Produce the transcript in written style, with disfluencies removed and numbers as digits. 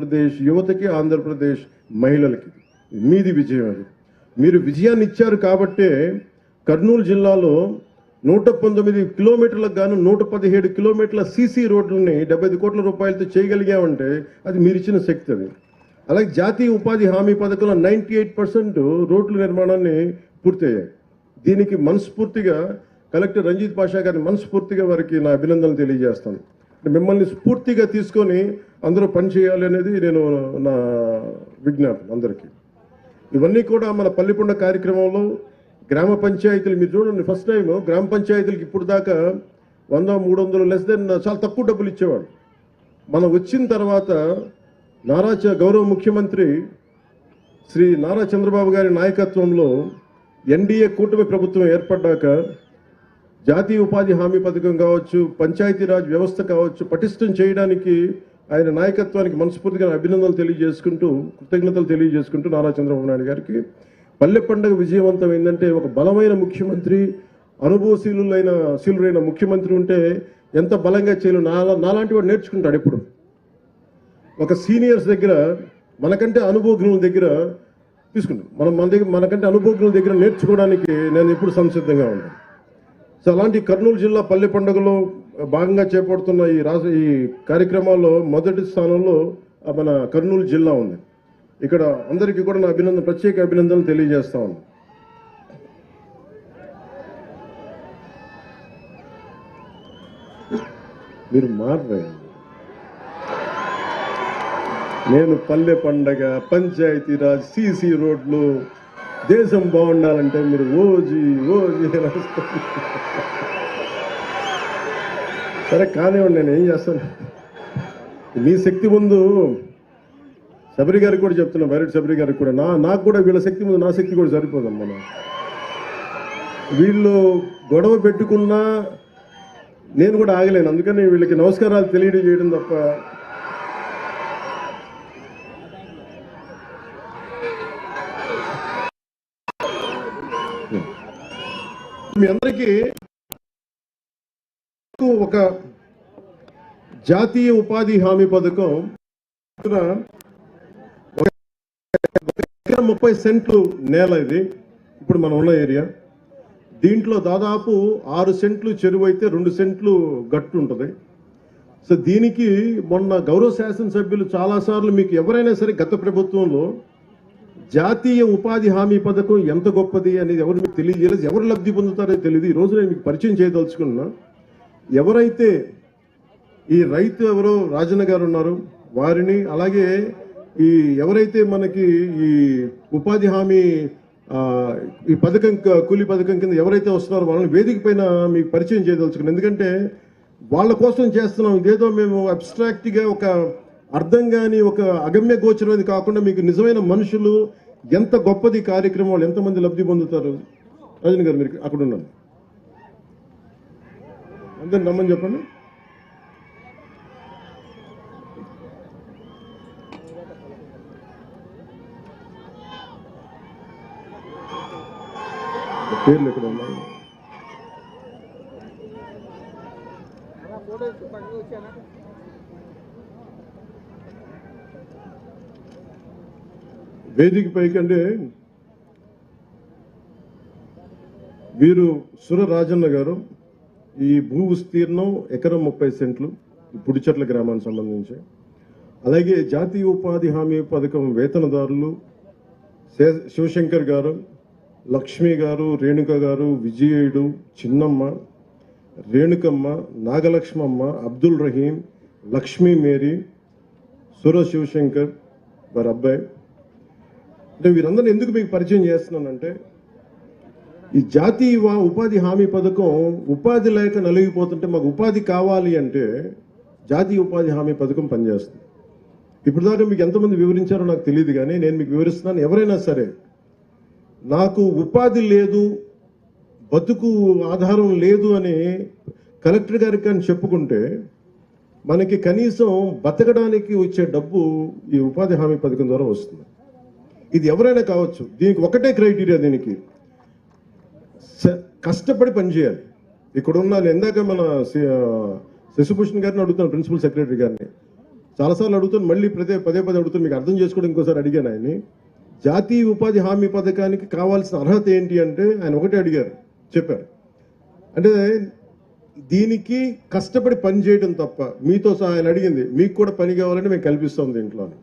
ఆంధ్రప్రదేశ్ యువతకి, ఆంధ్రప్రదేశ్ మహిళలకి మీది విజయం. అది మీరు విజయాన్ని ఇచ్చారు కాబట్టే కర్నూలు జిల్లాలో 119 కిలోమీటర్లకు గాను 117 కిలోమీటర్ల సీసీ రోడ్లని 75 కోట్ల రూపాయలతో చేయగలిగామంటే అది మీరు ఇచ్చిన శక్తి. అది అలాగే జాతీయ ఉపాధి హామీ పథకంలో 98% రోడ్ల నిర్మాణాన్ని పూర్తయ్యాయి. దీనికి మనస్ఫూర్తిగా కలెక్టర్ రంజిత్ పాషా గారిని మనస్ఫూర్తిగా వారికి నా అభినందనలు తెలియజేస్తాను. మిమ్మల్ని స్ఫూర్తిగా తీసుకొని అందరూ పనిచేయాలి అనేది నేను నా విజ్ఞాపన అందరికీ. ఇవన్నీ కూడా మన పల్లిపొండ కార్యక్రమంలో గ్రామ పంచాయతీలు మీరు చూడండి, ఫస్ట్ టైం గ్రామ పంచాయతీలకు ఇప్పుడు దాకా 100-300 లెస్ దెన్ చాలా తక్కువ డబ్బులు ఇచ్చేవాడు. మనం వచ్చిన తర్వాత గౌరవ ముఖ్యమంత్రి శ్రీ నారా చంద్రబాబు గారి నాయకత్వంలో ఎన్డీఏ కూటమి ప్రభుత్వం ఏర్పడ్డాక జాతీయ ఉపాధి హామీ పథకం కావచ్చు, పంచాయతీరాజ్ వ్యవస్థ కావచ్చు, పటిష్టం చేయడానికి ఆయన నాయకత్వానికి మనస్ఫూర్తిగా అభినందనలు తెలియజేసుకుంటూ, కృతజ్ఞతలు తెలియజేసుకుంటూ నారా చంద్రబాబు నాయుడు గారికి పల్లె పండుగ విజయవంతం ఏంటంటే ఒక బలమైన ముఖ్యమంత్రి, అనుభవశీలురైన ముఖ్యమంత్రి ఉంటే ఎంత బలంగా చేయలు నాలాంటి వాడు నేర్చుకుంటాడు. ఎప్పుడు ఒక సీనియర్స్ దగ్గర మనకంటే అనుభవజ్ఞుల దగ్గర తీసుకుంటాం, మనకంటే అనుభవజ్ఞుల దగ్గర నేర్చుకోవడానికి నేను ఎప్పుడు సంసిద్ధంగా ఉంటాను. సో అలాంటి కర్నూలు జిల్లా పల్లె పండుగలో భాగంగా చేపడుతున్న ఈ కార్యక్రమాల్లో మొదటి స్థానంలో మన కర్నూలు జిల్లా ఉంది. ఇక్కడ అందరికీ కూడా నా ప్రత్యేక అభినందనలు తెలియజేస్తా ఉన్నాను. మీరు మారరే, నేను పల్లె పండగ, పంచాయతీరాజ్, సీసీ రోడ్లు, దేశం బాగుండాలంటే మీరు ఓజీ సరే కానివ్వండి, నేను ఏం చేస్తాను. మీ శక్తి ముందు శబరి గారికి కూడా చెప్తున్నా, బైరెడ్డి శబరి గారికి కూడా, నాకు కూడా వీళ్ళ శక్తి ముందు నా శక్తి కూడా సరిపోదమ్మా. వీళ్ళు గొడవ పెట్టుకున్నా నేను కూడా ఆగలేను. అందుకని వీళ్ళకి నమస్కారాలు తెలియజేయడం తప్ప మీ అందరికీ ఒక జాతీయ ఉపాధి హామీ పథకం 30 సెంట్లు నేల. ఇది ఇప్పుడు మనం ఉన్న ఏరియా. దీంట్లో దాదాపు 6 సెంట్లు చెరువు అయితే 2 సెంట్లు గట్టు ఉంటుంది. సో దీనికి మొన్న గౌరవ శాసనసభ్యులు చాలాసార్లు మీకు ఎవరైనా సరే గత ప్రభుత్వంలో జాతీయ ఉపాధి హామీ పథకం ఎంత గొప్పది అనేది ఎవరు మీకు తెలియజేయలేదు, ఎవరు లబ్ధి పొందుతారో తెలియదు. ఈరోజు నేను మీకు పరిచయం చేయదలుచుకున్నా. ఎవరైతే ఈ రైతు ఎవరో రాజన్న గారు ఉన్నారు వారిని, అలాగే ఎవరైతే మనకి ఈ ఉపాధి హామీ ఈ పథకం కూలీ పథకం కింద ఎవరైతే వస్తున్నారో వాళ్ళని వేదిక పైన మీకు పరిచయం చేయదలుచుకున్నాను. ఎందుకంటే వాళ్ళ కోసం చేస్తున్నాం. ఇదేదో మేము అబ్స్ట్రాక్ట్గా ఒక అర్థం కాని ఒక అగమ్య గోచరమైనది కాకుండా మీకు నిజమైన మనుషులు, ఎంత గొప్పది కార్యక్రమం, వాళ్ళు ఎంతమంది లబ్ధి పొందుతారు. రాజన్ గారు మీరు అక్కడ ఉన్నాను, అందరు నమ్మని చెప్పండి. పేర్లు ఎక్కడ ఉన్నాయి? వేదిక పైకంటే వీరు సుర రాజన్న గారు. ఈ భూ విస్తీర్ణం ఎకరం 30 సెంట్లు, పుడిచెట్ల గ్రామానికి సంబంధించి. అలాగే జాతీయ ఉపాధి హామీ పథకం వేతనదారులు శివశంకర్ గారు, లక్ష్మి గారు, రేణుక గారు, విజయుడు, చిన్నమ్మ, రేణుకమ్మ, నాగలక్ష్మమ్మ, అబ్దుల్ రహీం, లక్ష్మీ మేరీ, సుర శివశంకర్ వారి అబ్బాయి. అంటే వీరందరినీ ఎందుకు మీకు పరిచయం చేస్తున్నానంటే, ఈ జాతీయ ఉపాధి హామీ పథకం ఉపాధి లేక నలిగిపోతుంటే మాకు ఉపాధి కావాలి అంటే జాతీయ ఉపాధి హామీ పథకం పనిచేస్తుంది. ఇప్పుడు దాకా మీకు ఎంతమంది వివరించారో నాకు తెలియదు, కానీ నేను మీకు వివరిస్తున్నాను. ఎవరైనా సరే నాకు ఉపాధి లేదు, బతుకు ఆధారం లేదు అని కలెక్టర్ గారికి కానీ చెప్పుకుంటే మనకి కనీసం బతకడానికి వచ్చే డబ్బు ఈ ఉపాధి హామీ పథకం ద్వారా వస్తుంది. ఇది ఎవరైనా కావచ్చు. దీనికి ఒకటే క్రైటీరియా, దీనికి కష్టపడి పనిచేయాలి. ఇక్కడ ఉన్న ఇందాక మన శశిభూషణ్ గారిని అడుగుతాను, ప్రిన్సిపల్ సెక్రటరీ గారిని, చాలాసార్లు అడుగుతాను, మళ్ళీ పదే పదే అడుగుతాను, మీకు అర్థం చేసుకోవడం ఇంకోసారి అడిగాను ఆయన్ని. జాతీయ ఉపాధి హామీ పథకానికి కావాల్సిన అర్హత ఏంటి అంటే ఆయన ఒకటే అడిగారు, చెప్పారు. అంటే దీనికి కష్టపడి పని చేయడం తప్ప, మీతో సహా ఆయన అడిగింది, మీకు కూడా పని కావాలంటే మేము కల్పిస్తాం దీంట్లో అని.